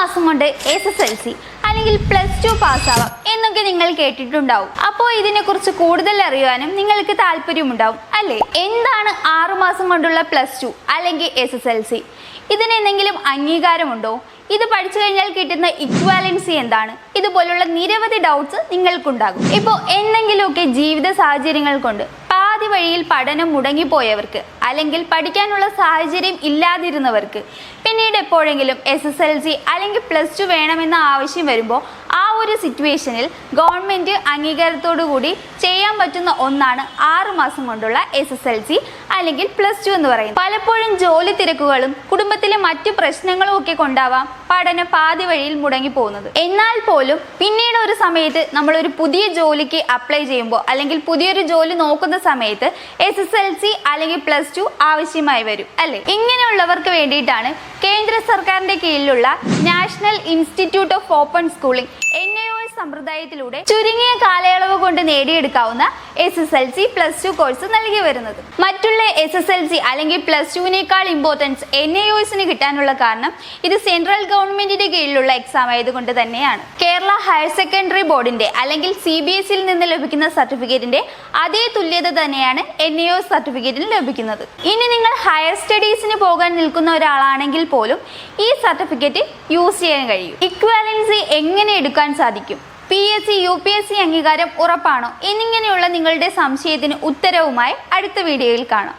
മാസം കൊണ്ട് SSLC അല്ലെങ്കിൽ +2 പാസ്സാവാം എന്നൊക്കെ നിങ്ങൾ കേട്ടിട്ടുണ്ടാവും. അപ്പോൾ ഇതിനെക്കുറിച്ച് കൂടുതൽ അറിയാനും നിങ്ങൾക്ക് താല്പര്യമുണ്ടാവും അല്ലേ? എന്താണ് 6 മാസം കൊണ്ടുള്ള +2 അല്ലെങ്കിൽ SSLC? ഇതിന് എന്തെങ്കിലും അംഗീകാരമുണ്ടോ? ഇത് പഠിച്ചു കഴിഞ്ഞാൽ കിട്ടുന്ന ഇക്വാലൻസി എന്താണ്? ഇതുപോലുള്ള നിരവധി ഡൗട്ട്സ് നിങ്ങൾക്കുണ്ടാകും. ഇപ്പോൾ എന്തെങ്കിലുമൊക്കെ ജീവിത സാഹചര്യങ്ങൾ കൊണ്ട് പാതി വഴിയിൽ പഠനം മുടങ്ങിപ്പോയവർക്ക് അല്ലെങ്കിൽ പഠിക്കാനുള്ള സാഹചര്യം ഇല്ലാതിരുന്നവർക്ക് പിന്നീട് എപ്പോഴെങ്കിലും SSLC അല്ലെങ്കിൽ +2 വേണമെന്ന ആവശ്യം വരുമ്പോൾ ആ ഒരു സിറ്റുവേഷനിൽ ഗവൺമെൻറ് അംഗീകാരത്തോടു കൂടി ചെയ്യാൻ പറ്റുന്ന ഒന്നാണ് 6 മാസം കൊണ്ടുള്ള SSLC അല്ലെങ്കിൽ +2 എന്ന് പറയുന്നത്. പലപ്പോഴും ജോലി തിരക്കുകളും കുടുംബത്തിലെ മറ്റു പ്രശ്നങ്ങളും ഒക്കെ കൊണ്ടാവാം പഠനം പാതി വഴിയിൽ മുടങ്ങി പോകുന്നത്. എന്നാൽ പോലും പിന്നീട് ഒരു സമയത്ത് നമ്മളൊരു പുതിയ ജോലിക്ക് അപ്ലൈ ചെയ്യുമ്പോൾ അല്ലെങ്കിൽ പുതിയൊരു ജോലി നോക്കുന്ന സമയത്ത് SSLC അല്ലെങ്കിൽ +2 ആവശ്യമായി വരും അല്ലേ? ഇങ്ങനെയുള്ളവർക്ക് വേണ്ടിയിട്ടാണ് കേന്ദ്ര സർക്കാരിന്റെ കീഴിലുള്ള national institute of open schooling സമ്പ്രദായത്തിലൂടെ ചുരുങ്ങിയ കാലയളവ് കൊണ്ട് നേടിയെടുക്കാവുന്ന SSLC +2 കോഴ്സ് നൽകി വരുന്നത്. മറ്റുള്ള SSLC അല്ലെങ്കിൽ +2വിനേക്കാൾ ഇമ്പോർട്ടൻസ് NIOSന് കിട്ടാനുള്ള കാരണം ഇത് സെൻട്രൽ ഗവൺമെന്റിന്റെ കീഴിലുള്ള എക്സാം ആയതുകൊണ്ട് തന്നെയാണ്. കേരള ഹയർ സെക്കൻഡറി ബോർഡിന്റെ അല്ലെങ്കിൽ CBSEയിൽ നിന്ന് ലഭിക്കുന്ന സർട്ടിഫിക്കറ്റിന്റെ അതേ തുല്യത തന്നെയാണ് NIOS സർട്ടിഫിക്കറ്റിന് ലഭിക്കുന്നത്. ഇനി നിങ്ങൾ ഹയർ സ്റ്റഡീസിന് പോകാൻ നിൽക്കുന്ന ഒരാളാണെങ്കിൽ പോലും ഈ സർട്ടിഫിക്കറ്റ് യൂസ് ചെയ്യാൻ കഴിയും. ഇക്വാലൻസി എങ്ങനെ എടുക്കാൻ സാധിക്കും? PSC UPSC അംഗീകാരം ഉറപ്പാണോ? എന്നിങ്ങനെയുള്ള നിങ്ങളുടെ സംശയത്തിന് ഉത്തരവുമായി അടുത്ത വീഡിയോയിൽ കാണാം.